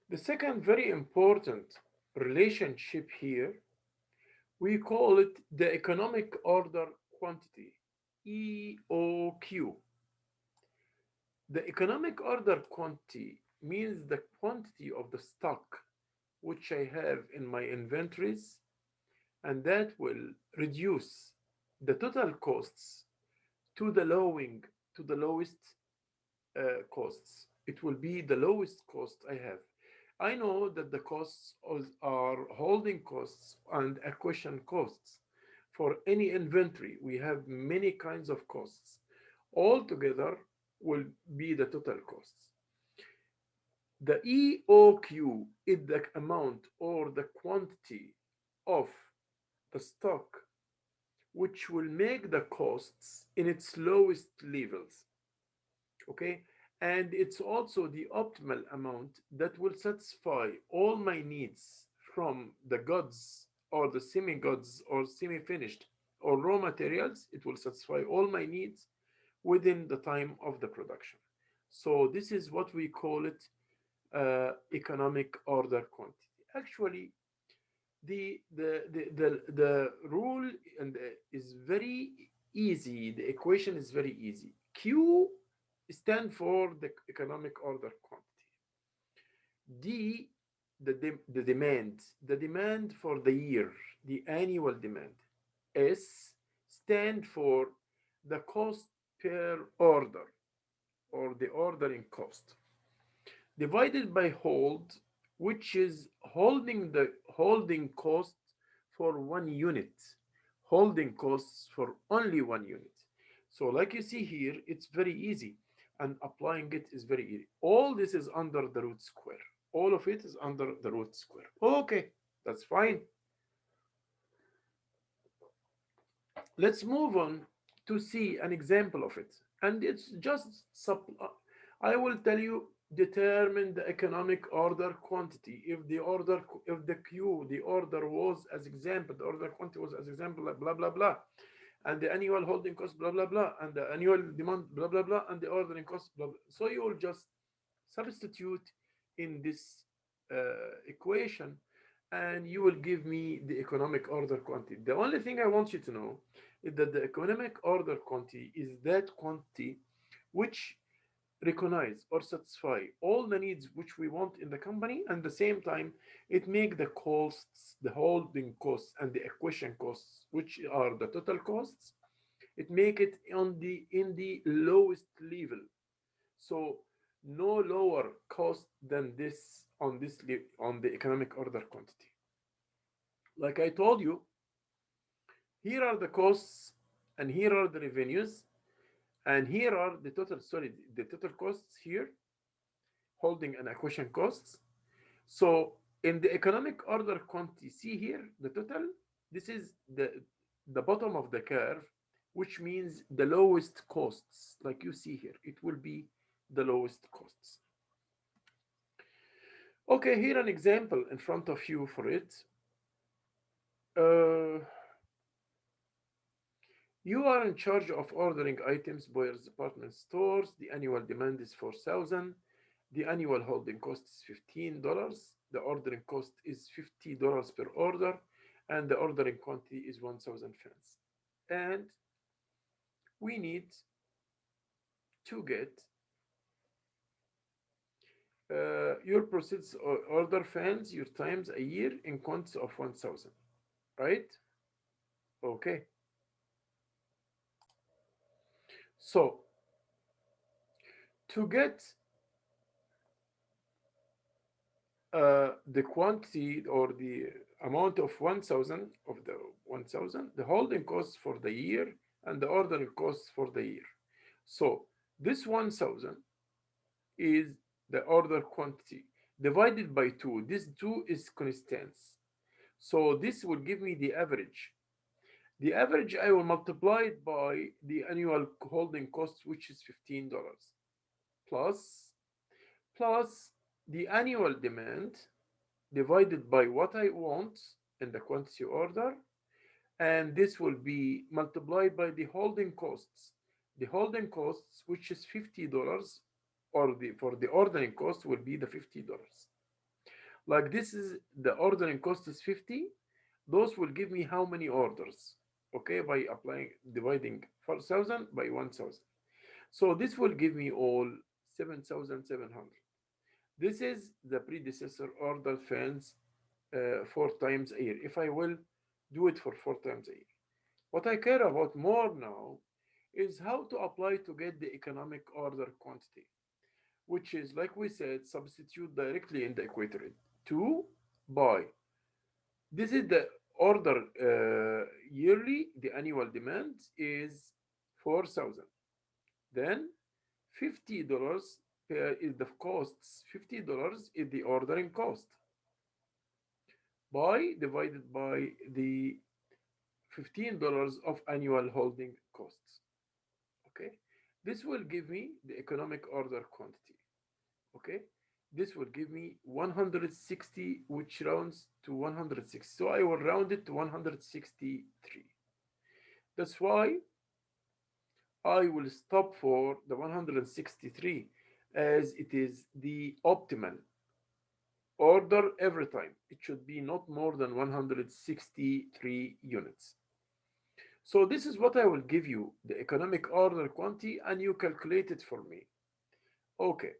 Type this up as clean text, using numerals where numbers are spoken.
The second very important relationship here, we call it the economic order quantity, EOQ. The economic order quantity means the quantity of the stock which I have in my inventories, and that will reduce the total costs to the lowing to the lowest costs. It will be the lowest cost I have. I know that the costs are holding costs and acquisition costs. For any inventory, we have many kinds of costs. All together will be the total costs. The EOQ is the amount or the quantity of the stock which will make the costs in its lowest levels. Okay, and it's also the optimal amount that will satisfy all my needs from the goods or the semi goods or semi finished or raw materials. It will satisfy all my needs within the time of the production. So this is what we call it, economic order quantity. Actually, the rule and is very easy. The equation is very easy. Q stand for the economic order quantity. D, the demand for the year, the annual demand. S stand for the cost per order or the ordering cost, divided by hold, which is holding cost for 1 unit, holding costs for only 1 unit. So like you see here, it's very easy, and applying it is very easy. All this is under the root square. All of it is under the root square. Okay, that's fine. Let's move on to see an example of it. And it's just, I will tell you, determine the economic order quantity. If the Q, the order was as example, the order quantity was as example, like blah, blah, blah. And the annual holding cost, blah, blah, blah. And the annual demand, blah, blah, blah. And the ordering cost, blah, blah. So you will just substitute in this equation, and you will give me the economic order quantity. The only thing I want you to know is that the economic order quantity is that quantity which recognize or satisfy all the needs which we want in the company, and at the same time it make the costs, the holding costs and the acquisition costs, which are the total costs, it make it on the in the lowest level. So no lower cost than this on on the economic order quantity. Like I told you, here are the costs and here are the revenues, and here are the total, sorry, the total costs here, holding and acquisition costs. So in the economic order quantity, see here the total. This is the bottom of the curve, which means the lowest costs. Like you see here, it will be the lowest costs. Okay, here an example in front of you for it. Uh, you are in charge of ordering items by your department stores. The annual demand is 4,000. The annual holding cost is $15. The ordering cost is $50 per order, and the ordering quantity is 1,000 fans. And we need to get your proceeds or order fans your times a year in quantity of 1,000, right? Okay. So to get the quantity or the amount of 1,000 of the 1,000, the holding costs for the year and the ordering costs for the year. So this 1,000 is the order quantity divided by 2. This 2 is constants. So this will give me the average. The average I will multiply it by the annual holding cost, which is $15, plus plus the annual demand divided by what I want in the quantity order, and this will be multiplied by the holding costs. The holding costs, which is $50, or the for the ordering cost will be the $50. Like this is the ordering cost is 50. Those will give me how many orders? Okay, by applying dividing 4,000 by 1,000. So this will give me all 7,700. This is the predecessor order fans 4 times a year. If I will do it for 4 times a year. What I care about more now is how to apply to get the economic order quantity, which is, like we said, substitute directly in the equator to buy. This is the order yearly, the annual demand is 4,000. Then $50 is the costs, $50 is the ordering cost. By divided by the $15 of annual holding costs. Okay, this will give me the economic order quantity. Okay, this will give me 160, which rounds to 160. So I will round it to 163. That's why I will stop for the 163 as it is the optimal order every time. It should be not more than 163 units. So this is what I will give you, the economic order quantity, and you calculate it for me. Okay.